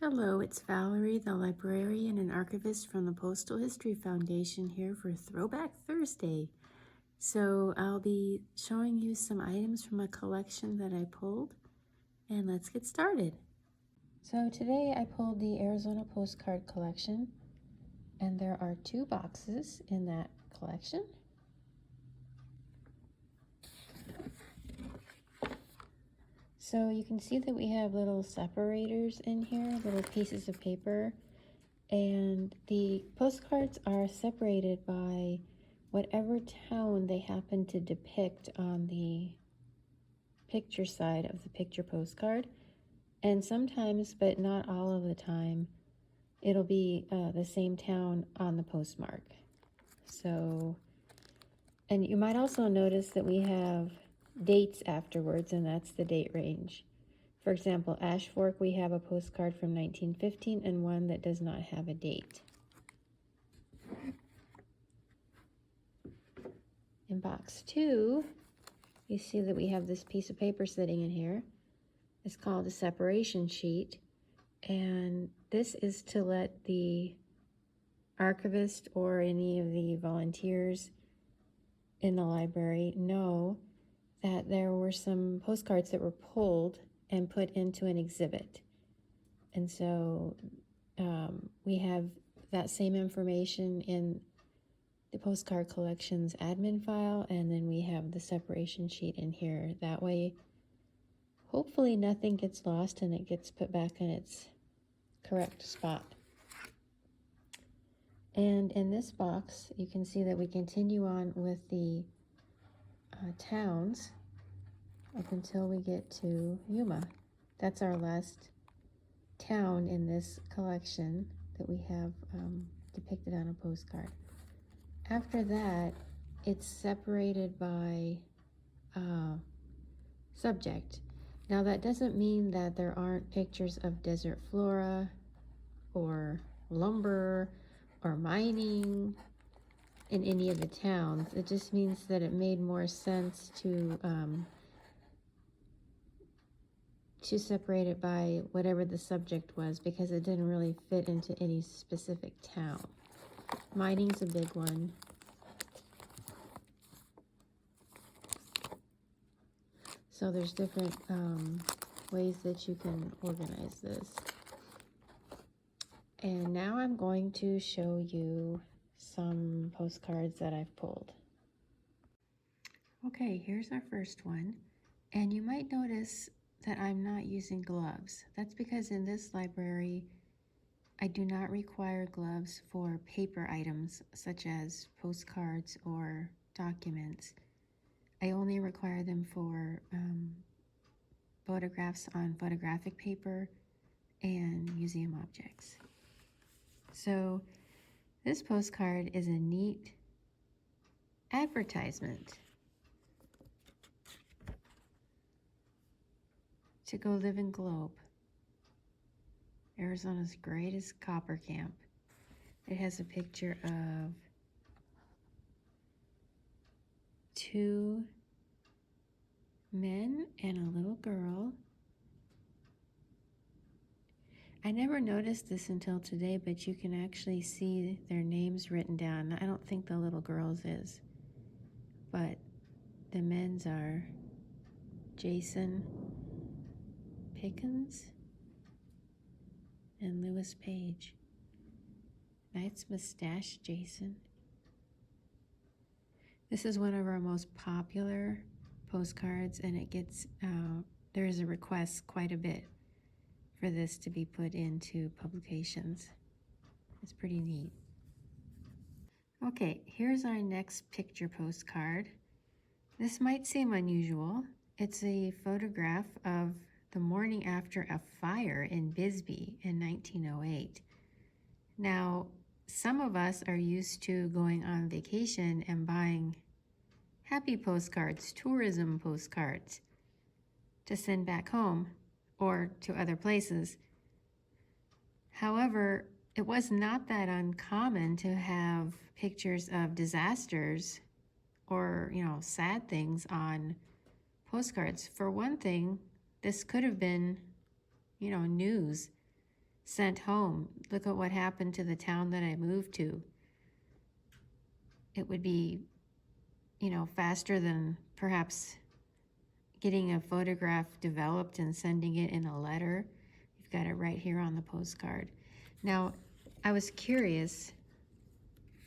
Hello, it's Valerie, the librarian and archivist from the Postal History Foundation here for Throwback Thursday. So I'll be showing you some items from a collection that I pulled, and let's get started. So today I pulled the Arizona postcard collection, and there are 2 boxes in that collection. So you can see that we have little separators in here, little pieces of paper, and the postcards are separated by whatever town they happen to depict on the picture side of the picture postcard. And sometimes, but not all of the time, it'll be the same town on the postmark. So, and you might also notice that we have dates afterwards, and that's the date range. For example, Ash Fork, we have a postcard from 1915 and one that does not have a date. In box 2, you see that we have this piece of paper sitting in here. It's called a separation sheet, and this is to let the archivist or any of the volunteers in the library know that there were some postcards that were pulled and put into an exhibit. And so we have that same information in the postcard collection's admin file, and then we have the separation sheet in here. That way, hopefully nothing gets lost and it gets put back in its correct spot. And in this box, you can see that we continue on with the towns up until we get to Yuma. That's our last town in this collection that we have depicted on a postcard. After that, it's separated by subject. Now that doesn't mean that there aren't pictures of desert flora or lumber or mining in any of the towns. It just means that it made more sense to separate it by whatever the subject was, because it didn't really fit into any specific town. Mining's a big one. So there's different ways that you can organize this. And now I'm going to show you some postcards that I've pulled. Okay, here's our first one. And you might notice that I'm not using gloves. That's because in this library, I do not require gloves for paper items such as postcards or documents. I only require them for photographs on photographic paper and museum objects. So this postcard is a neat advertisement to go live in Globe, Arizona's greatest copper camp. It has a picture of 2 men and a little girl. I never noticed this until today, but you can actually see their names written down. I don't think the little girl's is, but the men's are Jason Pickens and Lewis Page. Nice mustache, Jason. This is one of our most popular postcards, and it gets, there is a request quite a bit for this to be put into publications. It's pretty neat. Okay, here's our next picture postcard. This might seem unusual. It's a photograph of the morning after a fire in Bisbee in 1908. Now, some of us are used to going on vacation and buying happy postcards, tourism postcards, to send back home or to other places. However, it was not that uncommon to have pictures of disasters or, sad things on postcards. For one thing, this could have been, news. sent home. Look at what happened to the town that I moved to. It would be, you know, faster than perhaps getting a photograph developed and sending it in a letter. You've got it right here on the postcard. Now, I was curious.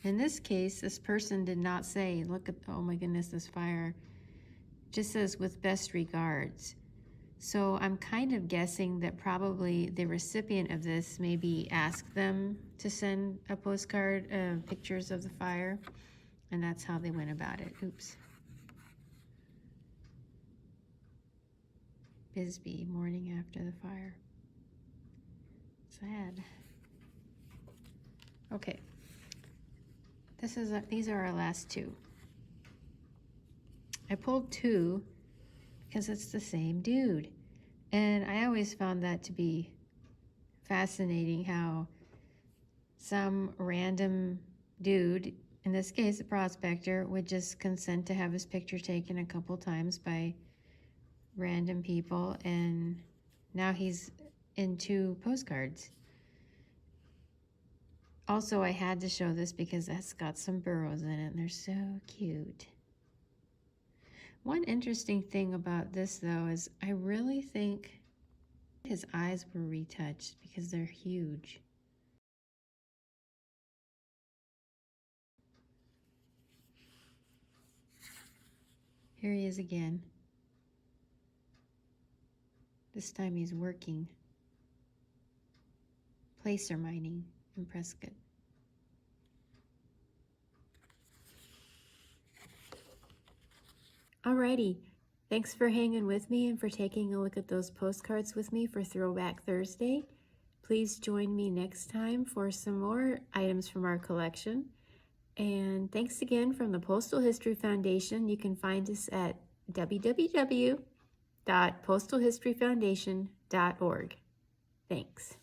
In this case, this person did not say, look at, oh my goodness, this fire. It just says, with best regards. So I'm kind of guessing that probably the recipient of this maybe asked them to send a postcard of pictures of the fire, and that's how they went about it. Oops. Bisbee, morning after the fire. Sad. Okay. These are our last two. I pulled two because it's the same dude. And I always found that to be fascinating, how some random dude, in this case a prospector, would just consent to have his picture taken a couple times by random people, and now he's into postcards. Also, I had to show this because that's got some burrows in it and they're so cute. One interesting thing about this though is I really think his eyes were retouched because they're huge. Here he is again. This time he's working. Placer mining in Prescott. Alrighty, thanks for hanging with me and for taking a look at those postcards with me for Throwback Thursday. Please join me next time for some more items from our collection. And thanks again from the Postal History Foundation. You can find us at www.postalhistoryfoundation.org. Thanks.